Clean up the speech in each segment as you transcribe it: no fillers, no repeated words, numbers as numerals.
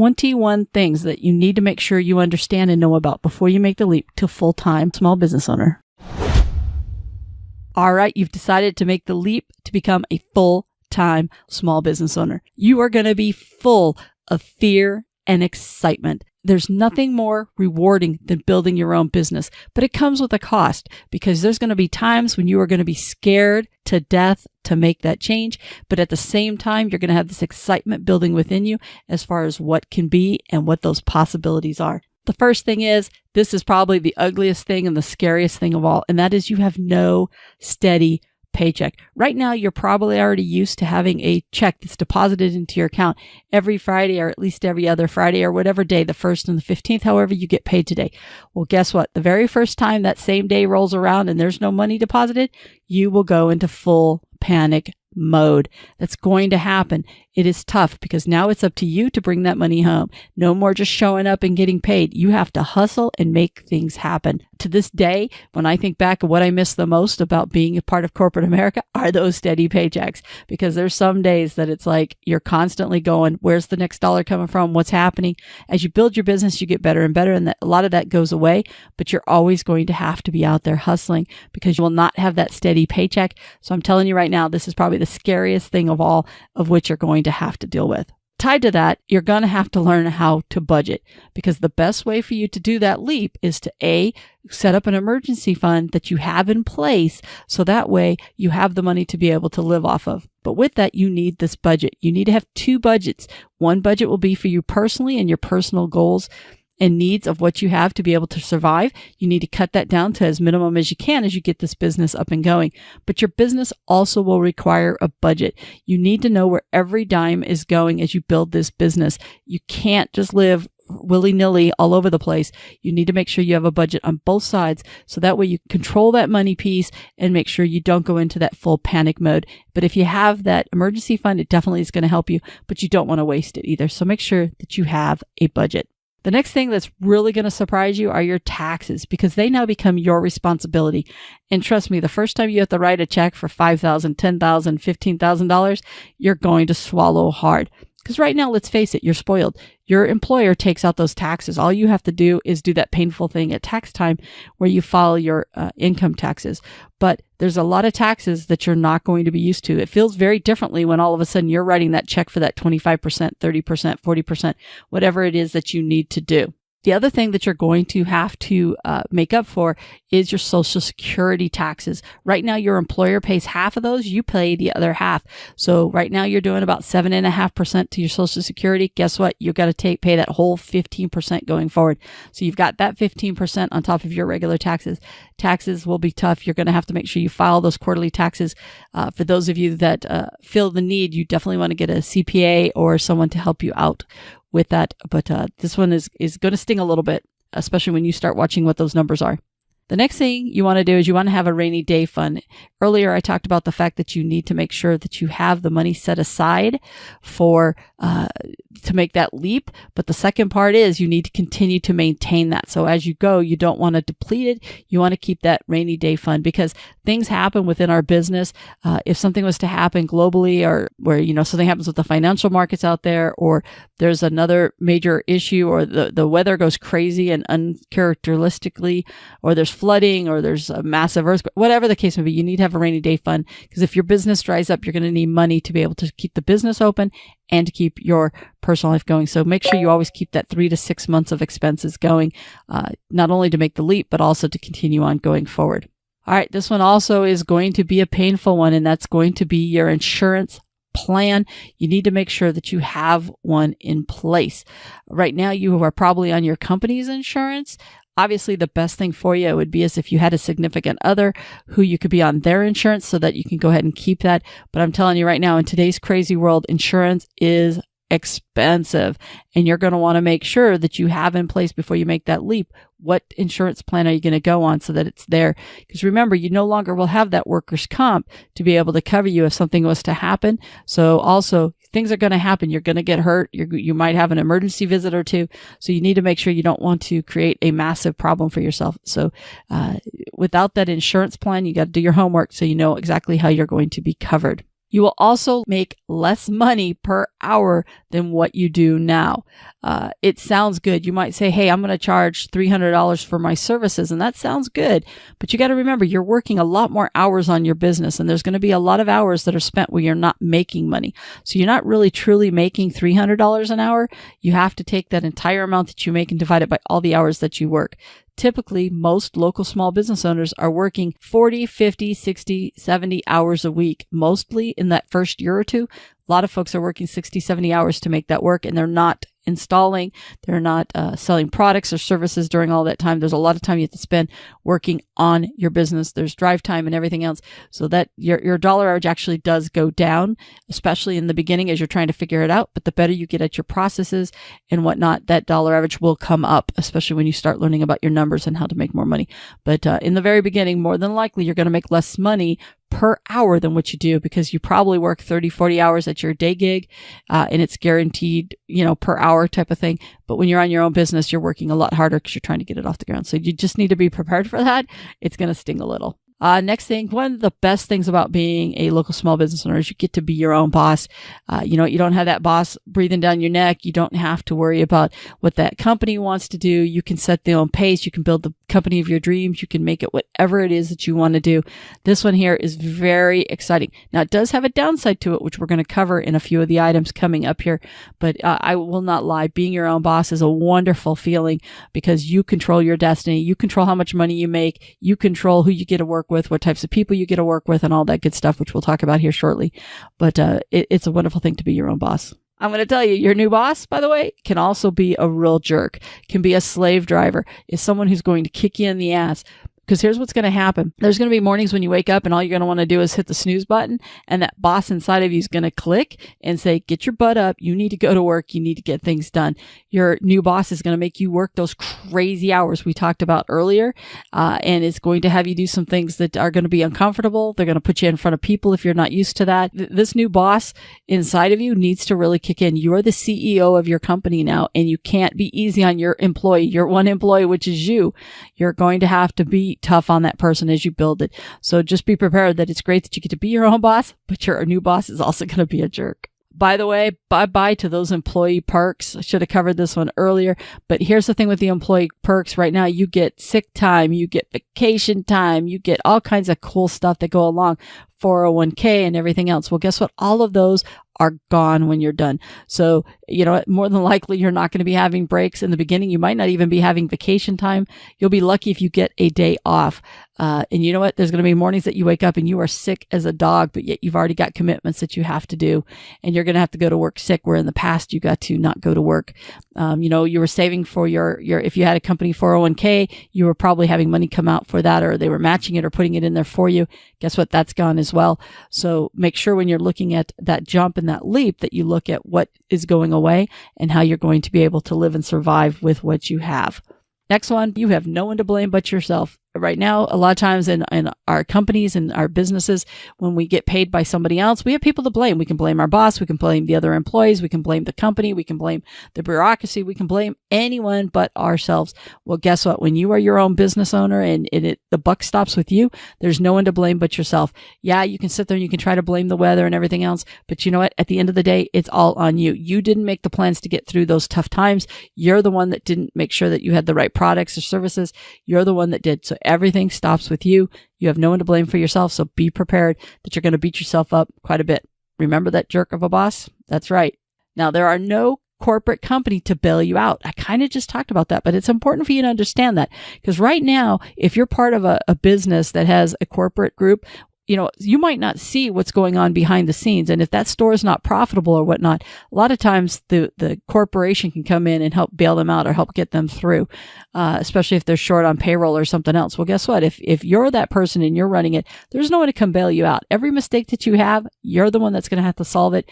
21 things that you need to make sure you understand and know about before you make the leap to full-time small business owner. All right, you've decided to make the leap to become a full-time small business owner. You are going to be full of fear and excitement. There's nothing more rewarding than building your own business, but it comes with a cost because there's going to be times when you are going to be scared to death to make that change. But at the same time, you're going to have this excitement building within you as far as what can be and what those possibilities are. The first thing is, this is probably the ugliest thing and the scariest thing of all, and that is you have no steady paycheck. Right now, you're probably already used to having a check that's deposited into your account every Friday or at least every other Friday or whatever day, the 1st and the 15th, however you get paid today. Well, guess what? The very first time that same day rolls around and there's no money deposited, you will go into full panic mode. That's going to happen. It is tough because now it's up to you to bring that money home. No more just showing up and getting paid. You have to hustle and make things happen. To this day, when I think back of what I miss the most about being a part of corporate America are those steady paychecks, because there's some days that it's like you're constantly going, where's the next dollar coming from? What's happening? As you build your business, you get better and better, and a lot of that goes away, but you're always going to have to be out there hustling because you will not have that steady paycheck. So I'm telling you right now, this is probably the scariest thing of all, of which you're going to have to deal with. Tied to that, you're going to have to learn how to budget, because the best way for you to do that leap is to set up an emergency fund that you have in place. So that way you have the money to be able to live off of. But with that, you need this budget. You need to have 2 budgets. One budget will be for you personally and your personal goals and needs of what you have to be able to survive. You need to cut that down to as minimum as you can as you get this business up and going. But your business also will require a budget. You need to know where every dime is going as you build this business. You can't just live willy-nilly all over the place. You need to make sure you have a budget on both sides, so that way you control that money piece and make sure you don't go into that full panic mode. But if you have that emergency fund, it definitely is going to help you, but you don't want to waste it either. So make sure that you have a budget. The next thing that's really going to surprise you are your taxes, because they now become your responsibility. And trust me, the first time you have to write a check for $5,000, $10,000, $15,000, you're going to swallow hard. Because right now, let's face it, you're spoiled. Your employer takes out those taxes. All you have to do is do that painful thing at tax time where you file your income taxes. But there's a lot of taxes that you're not going to be used to. It feels very differently when all of a sudden you're writing that check for that 25%, 30%, 40%, whatever it is that you need to do. The other thing that you're going to have to make up for is your Social Security taxes. Right now, your employer pays half of those. You pay the other half. So right now, you're doing about 7.5% to your Social Security. Guess what? You've got to pay that whole 15% going forward. So you've got that 15% on top of your regular taxes. Taxes will be tough. You're going to have to make sure you file those quarterly taxes. For those of you that feel the need, you definitely want to get a CPA or someone to help you out with that. But this one is going to sting a little bit, especially when you start watching what those numbers are. The next thing you want to do is you want to have a rainy day fund. Earlier, I talked about the fact that you need to make sure that you have the money set aside for to make that leap. But the second part is you need to continue to maintain that. So as you go, you don't want to deplete it. You want to keep that rainy day fund, because things happen within our business. If something was to happen globally, or where, something happens with the financial markets out there, or there's another major issue, or the weather goes crazy and uncharacteristically, or there's flooding, or there's a massive earthquake, whatever the case may be, you need to have a rainy day fund, because if your business dries up, you're going to need money to be able to keep the business open and to keep your personal life going. So make sure you always keep that 3 to 6 months of expenses going, not only to make the leap, but also to continue on going forward. All right, this one also is going to be a painful one, and that's going to be your insurance plan. You need to make sure that you have one in place. Right now, you are probably on your company's insurance. Obviously, the best thing for you would be as if you had a significant other who you could be on their insurance so that you can go ahead and keep that. But I'm telling you right now, in today's crazy world, insurance is expensive, and you're going to want to make sure that you have in place before you make that leap. What insurance plan are you going to go on so that it's there? Because remember, you no longer will have that workers' comp to be able to cover you if something was to happen. So also, things are going to happen. You're going to get hurt. You might have an emergency visit or two. So you need to make sure you don't want to create a massive problem for yourself. So without that insurance plan, you got to do your homework so you know exactly how you're going to be covered. You will also make less money per hour than what you do now. It sounds good. You might say, hey, I'm going to charge $300 for my services, and that sounds good. But you got to remember, you're working a lot more hours on your business, and there's going to be a lot of hours that are spent where you're not making money. So you're not really truly making $300 an hour. You have to take that entire amount that you make and divide it by all the hours that you work. Typically, most local small business owners are working 40, 50, 60, 70 hours a week, mostly in that first year or two. A lot of folks are working 60, 70 hours to make that work, and they're not installing, they're not selling products or services during all that time. There's a lot of time you have to spend working on your business. There's drive time and everything else. So that your dollar average actually does go down, especially in the beginning as you're trying to figure it out. But the better you get at your processes and whatnot, that dollar average will come up, especially when you start learning about your numbers and how to make more money. But in the very beginning, more than likely, you're going to make less money per hour than what you do, because you probably work 30, 40 hours at your day gig, and it's guaranteed, per hour type of thing. But when you're on your own business, you're working a lot harder because you're trying to get it off the ground. So you just need to be prepared for that. It's going to sting a little. Next thing, one of the best things about being a local small business owner is you get to be your own boss. You don't have that boss breathing down your neck. You don't have to worry about what that company wants to do. You can set their own pace. You can build the company of your dreams. You can make it whatever it is that you want to do. This one here is very exciting. Now, it does have a downside to it, which we're going to cover in a few of the items coming up here. But I will not lie. Being your own boss is a wonderful feeling because you control your destiny. You control how much money you make. You control who you get to work with, what types of people you get to work with, and all that good stuff, which we'll talk about here shortly. But it's a wonderful thing to be your own boss. I'm going to tell you, your new boss, by the way, can also be a real jerk, can be a slave driver, is someone who's going to kick you in the ass. Because here's what's going to happen. There's going to be mornings when you wake up and all you're going to want to do is hit the snooze button, and that boss inside of you is going to click and say, get your butt up. You need to go to work. You need to get things done. Your new boss is going to make you work those crazy hours we talked about earlier, and it's going to have you do some things that are going to be uncomfortable. They're going to put you in front of people if you're not used to that. This new boss inside of you needs to really kick in. You're the CEO of your company now, and you can't be easy on your employee, your one employee, which is you. You're going to have to be tough on that person as you build it. So just be prepared that it's great that you get to be your own boss, but your new boss is also going to be a jerk. By the way, bye-bye to those employee perks. I should have covered this one earlier, but here's the thing with the employee perks. Right now, you get sick time, you get vacation time, you get all kinds of cool stuff that go along, 401k and everything else. Well, guess what? All of those are gone when you're done. So, more than likely, you're not going to be having breaks in the beginning. You might not even be having vacation time. You'll be lucky if you get a day off. And you know what? There's going to be mornings that you wake up and you are sick as a dog, but yet you've already got commitments that you have to do. And you're going to have to go to work sick, where in the past you got to not go to work. You were saving for your, if you had a company 401k, you were probably having money come out for that, or they were matching it or putting it in there for you. Guess what? That's gone as well. So make sure when you're looking at that jump and that leap that you look at what is going away and how you're going to be able to live and survive with what you have. Next one, you have no one to blame but yourself. Right now, a lot of times in our companies and our businesses, when we get paid by somebody else, we have people to blame. We can blame our boss. We can blame the other employees. We can blame the company. We can blame the bureaucracy. We can blame anyone but ourselves. Well, guess what? When you are your own business owner and the buck stops with you, there's no one to blame but yourself. Yeah, you can sit there and you can try to blame the weather and everything else, but you know what? At the end of the day, it's all on you. You didn't make the plans to get through those tough times. You're the one that didn't make sure that you had the right products or services. You're the one that did. So everything stops with you. You have no one to blame for yourself. So be prepared that you're going to beat yourself up quite a bit. Remember that jerk of a boss? That's right. Now, there are no corporate company to bail you out. I kind of just talked about that, but it's important for you to understand that, because right now, if you're part of a business that has a corporate group, you might not see what's going on behind the scenes. And if that store is not profitable or whatnot, a lot of times the corporation can come in and help bail them out or help get them through, especially if they're short on payroll or something else. Well, guess what? If you're that person and you're running it, there's no one to come bail you out. Every mistake that you have, you're the one that's going to have to solve it.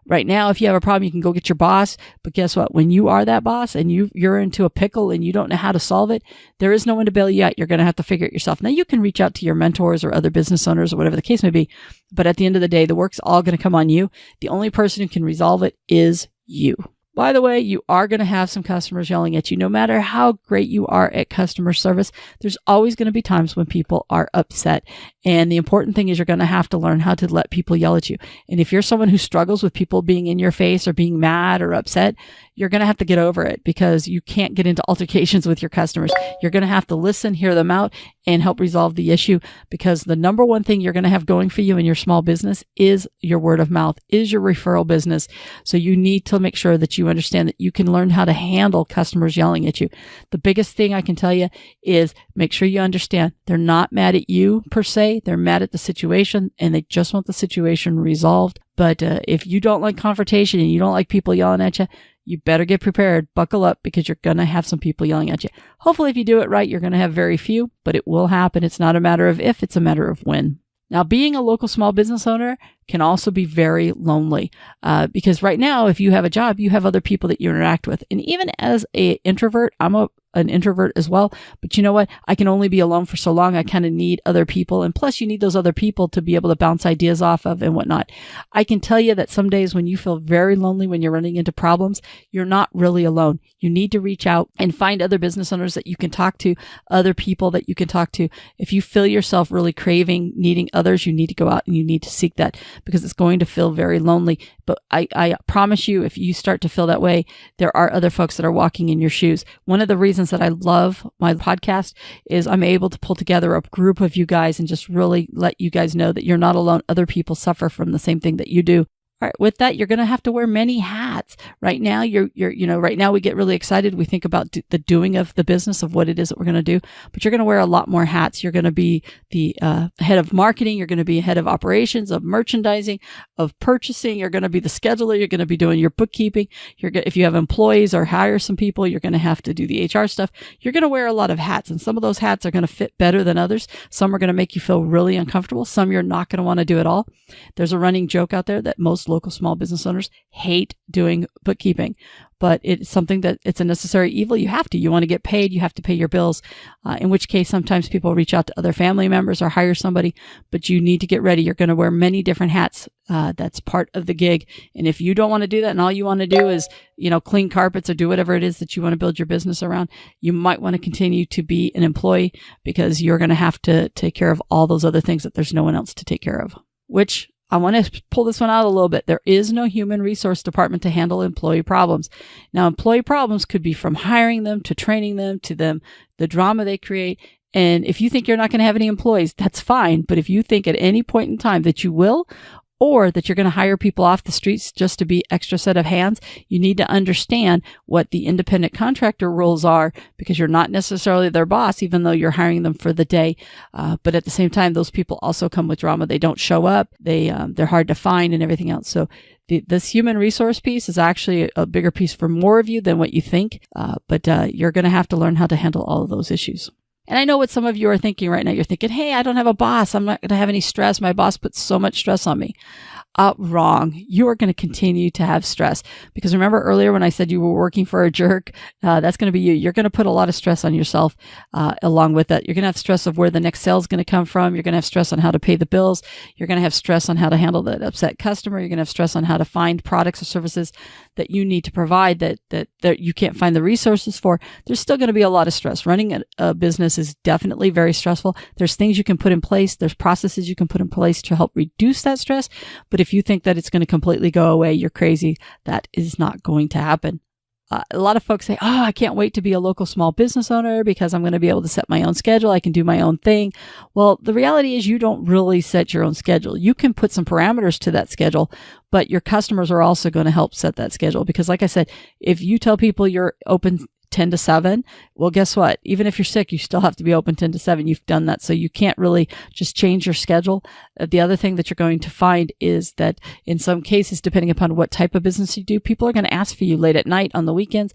Right now, if you have a problem, you can go get your boss. But guess what? When you are that boss and you're into a pickle and you don't know how to solve it, there is no one to bail you out. You're going to have to figure it yourself. Now, you can reach out to your mentors or other business owners or whatever the case may be. But at the end of the day, the work's all going to come on you. The only person who can resolve it is you. By the way, you are going to have some customers yelling at you. No matter how great you are at customer service, there's always going to be times when people are upset. And the important thing is you're going to have to learn how to let people yell at you. And if you're someone who struggles with people being in your face or being mad or upset, you're going to have to get over it because you can't get into altercations with your customers. You're going to have to listen, hear them out, and help resolve the issue, because the number one thing you're going to have going for you in your small business is your word of mouth, is your referral business. So you need to make sure that you understand that you can learn how to handle customers yelling at you. The biggest thing I can tell you is make sure you understand they're not mad at you per se. They're mad at the situation and they just want the situation resolved. But if you don't like confrontation and you don't like people yelling at you, you better get prepared, buckle up, because you're going to have some people yelling at you. Hopefully, if you do it right, you're going to have very few, but it will happen. It's not a matter of if, it's a matter of when. Now, being a local small business owner can also be very lonely because right now, if you have a job, you have other people that you interact with. And even as an introvert, I'm an introvert as well. But you know what? I can only be alone for so long. I kind of need other people. And plus, you need those other people to be able to bounce ideas off of and whatnot. I can tell you that some days when you feel very lonely, when you're running into problems, you're not really alone. You need to reach out and find other business owners that you can talk to, other people that you can talk to. If you feel yourself really craving, needing others, you need to go out and you need to seek that, because it's going to feel very lonely. But I promise you, if you start to feel that way, there are other folks that are walking in your shoes. One of the reasons that I love my podcast is I'm able to pull together a group of you guys and just really let you guys know that you're not alone. Other people suffer from the same thing that you do. All right, with that, you're going to have to wear many hats. Right now, right now we get really excited. We think about the doing of the business, of what it is that we're going to do, but you're going to wear a lot more hats. You're going to be the head of marketing. You're going to be head of operations, of merchandising, of purchasing. You're going to be the scheduler. You're going to be doing your bookkeeping. If you have employees or hire some people, you're going to have to do the HR stuff. You're going to wear a lot of hats, and some of those hats are going to fit better than others. Some are going to make you feel really uncomfortable. Some you're not going to want to do at all. There's a running joke out there that most local small business owners hate doing bookkeeping, but it's something that it's a necessary evil. You have to. You want to get paid. You have to pay your bills, in which case sometimes people reach out to other family members or hire somebody, but you need to get ready. You're going to wear many different hats. That's part of the gig. And if you don't want to do that and all you want to do is, clean carpets or do whatever it is that you want to build your business around, you might want to continue to be an employee, because you're going to have to take care of all those other things that there's no one else to take care of, which I want to pull this one out a little bit. There is no human resource department to handle employee problems. Now, employee problems could be from hiring them to training them to the drama they create. And if you think you're not going to have any employees, that's fine. But if you think at any point in time that you will, or that you're going to hire people off the streets just to be extra set of hands, you need to understand what the independent contractor rules are, because you're not necessarily their boss, even though you're hiring them for the day. But at the same time, those people also come with drama. They don't show up. They're hard to find and everything else. So this human resource piece is actually a bigger piece for more of you than what you think. But you're going to have to learn how to handle all of those issues. And I know what some of you are thinking right now. You're thinking, hey, I don't have a boss. I'm not going to have any stress. My boss puts so much stress on me. Wrong. You are going to continue to have stress, because remember earlier when I said you were working for a jerk, that's going to be you. You're going to put a lot of stress on yourself along with that. You're going to have stress of where the next sale is going to come from. You're going to have stress on how to pay the bills. You're going to have stress on how to handle that upset customer. You're going to have stress on how to find products or services that you need to provide that you can't find the resources for. There's still going to be a lot of stress. Running a business is definitely very stressful. There's things you can put in place. There's processes you can put in place to help reduce that stress. But if you think that it's going to completely go away, you're crazy. That is not going to happen. A lot of folks say, I can't wait to be a local small business owner because I'm going to be able to set my own schedule. I can do my own thing. Well, the reality is you don't really set your own schedule. You can put some parameters to that schedule, but your customers are also going to help set that schedule. Because like I said, if you tell people you're open 10 to 7, well, guess what? Even if you're sick, you still have to be open 10 to 7. You've done that. So you can't really just change your schedule. The other thing that you're going to find is that in some cases, depending upon what type of business you do, people are going to ask for you late at night on the weekends.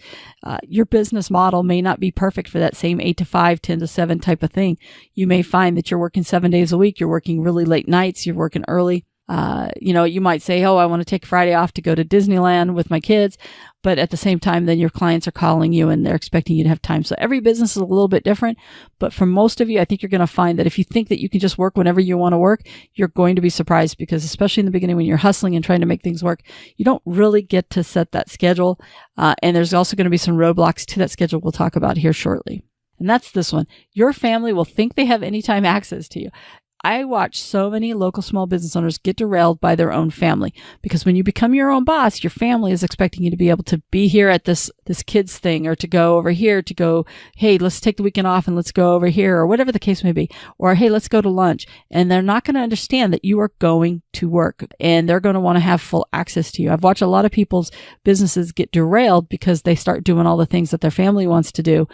Your business model may not be perfect for that same 8 to 5, 10 to 7 type of thing. You may find that you're working 7 days a week. You're working really late nights. You're working early. You might say, oh, I want to take Friday off to go to Disneyland with my kids. But at the same time, then your clients are calling you and they're expecting you to have time. So every business is a little bit different. But for most of you, I think you're going to find that if you think that you can just work whenever you want to work, you're going to be surprised, because especially in the beginning when you're hustling and trying to make things work, you don't really get to set that schedule. And there's also going to be some roadblocks to that schedule we'll talk about here shortly. And that's this one. Your family will think they have anytime access to you. I watch so many local small business owners get derailed by their own family, because when you become your own boss, your family is expecting you to be able to be here at this kids thing, or to go over here, to go, hey, let's take the weekend off and let's go over here, or whatever the case may be, or hey, let's go to lunch. And they're not going to understand that you are going to work, and they're going to want to have full access to you. I've watched a lot of people's businesses get derailed because they start doing all the things that their family wants to do.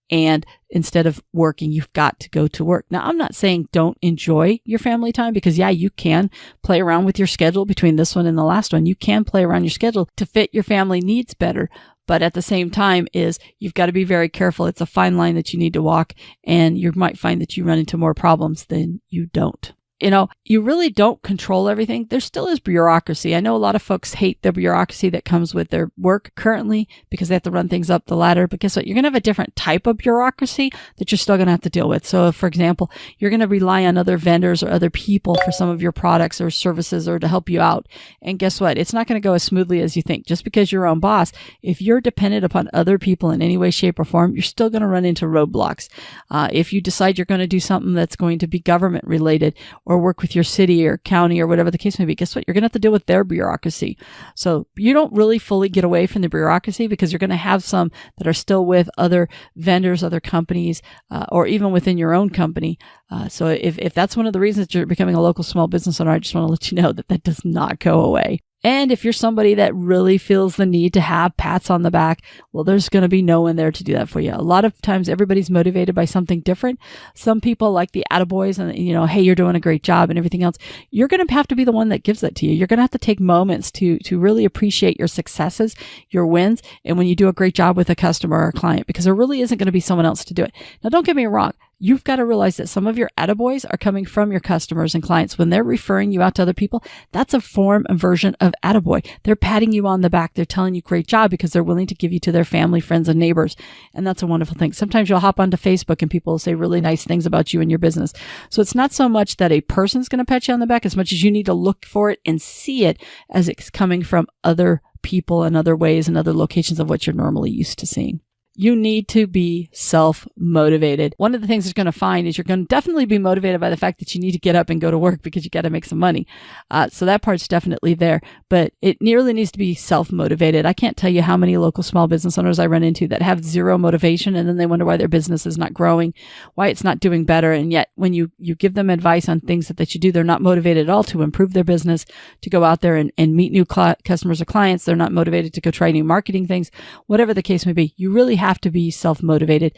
And instead of working, you've got to go to work. Now, I'm not saying don't enjoy your family time, because you can play around with your schedule between this one and the last one. You can play around your schedule to fit your family needs better. But at the same time you've got to be very careful. It's a fine line that you need to walk, and you might find that you run into more problems than you don't. You really don't control everything. There still is bureaucracy. I know a lot of folks hate the bureaucracy that comes with their work currently, because they have to run things up the ladder. But guess what? You're going to have a different type of bureaucracy that you're still going to have to deal with. So, for example, you're going to rely on other vendors or other people for some of your products or services, or to help you out. And guess what? It's not going to go as smoothly as you think. Just because you're your own boss, if you're dependent upon other people in any way, shape, or form, you're still going to run into roadblocks. If you decide you're going to do something that's going to be government related, or work with your city or county or whatever the case may be, guess what? You're going to have to deal with their bureaucracy. So you don't really fully get away from the bureaucracy, because you're going to have some that are still with other vendors, other companies, or even within your own company. So if that's one of the reasons that you're becoming a local small business owner, I just want to let you know that does not go away. And if you're somebody that really feels the need to have pats on the back, well, there's going to be no one there to do that for you. A lot of times everybody's motivated by something different. Some people like the attaboys and, hey, you're doing a great job and everything else. You're going to have to be the one that gives that to you. You're going to have to take moments to really appreciate your successes, your wins, and when you do a great job with a customer or a client, because there really isn't going to be someone else to do it. Now, don't get me wrong. You've got to realize that some of your attaboys are coming from your customers and clients. When they're referring you out to other people, that's a form and version of attaboy. They're patting you on the back. They're telling you great job, because they're willing to give you to their family, friends, and neighbors. And that's a wonderful thing. Sometimes you'll hop onto Facebook and people will say really nice things about you and your business. So it's not so much that a person's going to pat you on the back, as much as you need to look for it and see it as it's coming from other people and other ways and other locations of what you're normally used to seeing. You need to be self-motivated. One of the things you're going to find is you're going to definitely be motivated by the fact that you need to get up and go to work, because you got to make some money. So that part's definitely there, but it nearly needs to be self-motivated. I can't tell you how many local small business owners I run into that have zero motivation, and then they wonder why their business is not growing, why it's not doing better. And yet when you give them advice on things that they should do, they're not motivated at all to improve their business, to go out there and meet new customers or clients. They're not motivated to go try new marketing things, whatever the case may be. You really have to be self-motivated.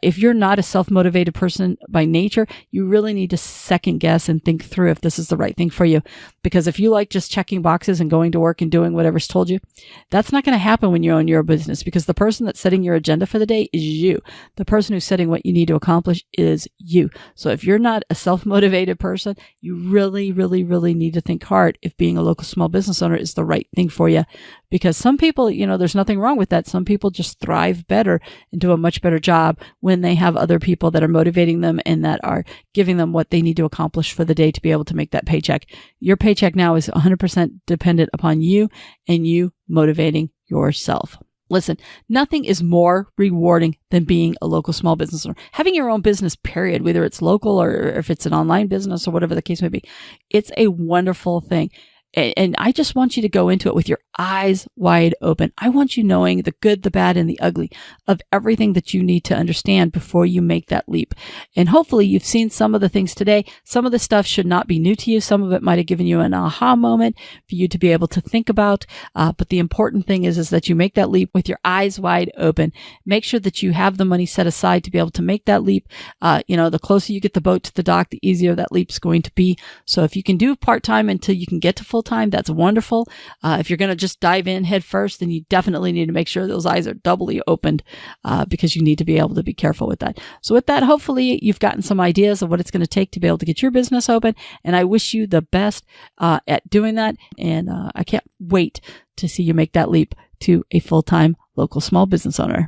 If you're not a self-motivated person by nature, you really need to second guess and think through if this is the right thing for you. Because if you like just checking boxes and going to work and doing whatever's told you, that's not going to happen when you own your business, because the person that's setting your agenda for the day is you. The person who's setting what you need to accomplish is you. So if you're not a self-motivated person, you really, really, really need to think hard if being a local small business owner is the right thing for you. Because some people, there's nothing wrong with that. Some people just thrive better and do a much better job when they have other people that are motivating them and that are giving them what they need to accomplish for the day to be able to make that paycheck. Your paycheck now is 100% dependent upon you and you motivating yourself. Listen, nothing is more rewarding than being a local small business owner. Having your own business, period, whether it's local or if it's an online business or whatever the case may be, it's a wonderful thing. And I just want you to go into it with your eyes wide open. I want you knowing the good, the bad, and the ugly of everything that you need to understand before you make that leap. And hopefully you've seen some of the things today. Some of the stuff should not be new to you. Some of it might have given you an aha moment for you to be able to think about. But the important thing is that you make that leap with your eyes wide open. Make sure that you have the money set aside to be able to make that leap. The closer you get the boat to the dock, the easier that leap's going to be. So if you can do part-time until you can get to full-time, that's wonderful. If you're going to just dive in head first, then you definitely need to make sure those eyes are doubly opened because you need to be able to be careful with that. So with that, hopefully you've gotten some ideas of what it's going to take to be able to get your business open. And I wish you the best at doing that. And I can't wait to see you make that leap to a full-time local small business owner.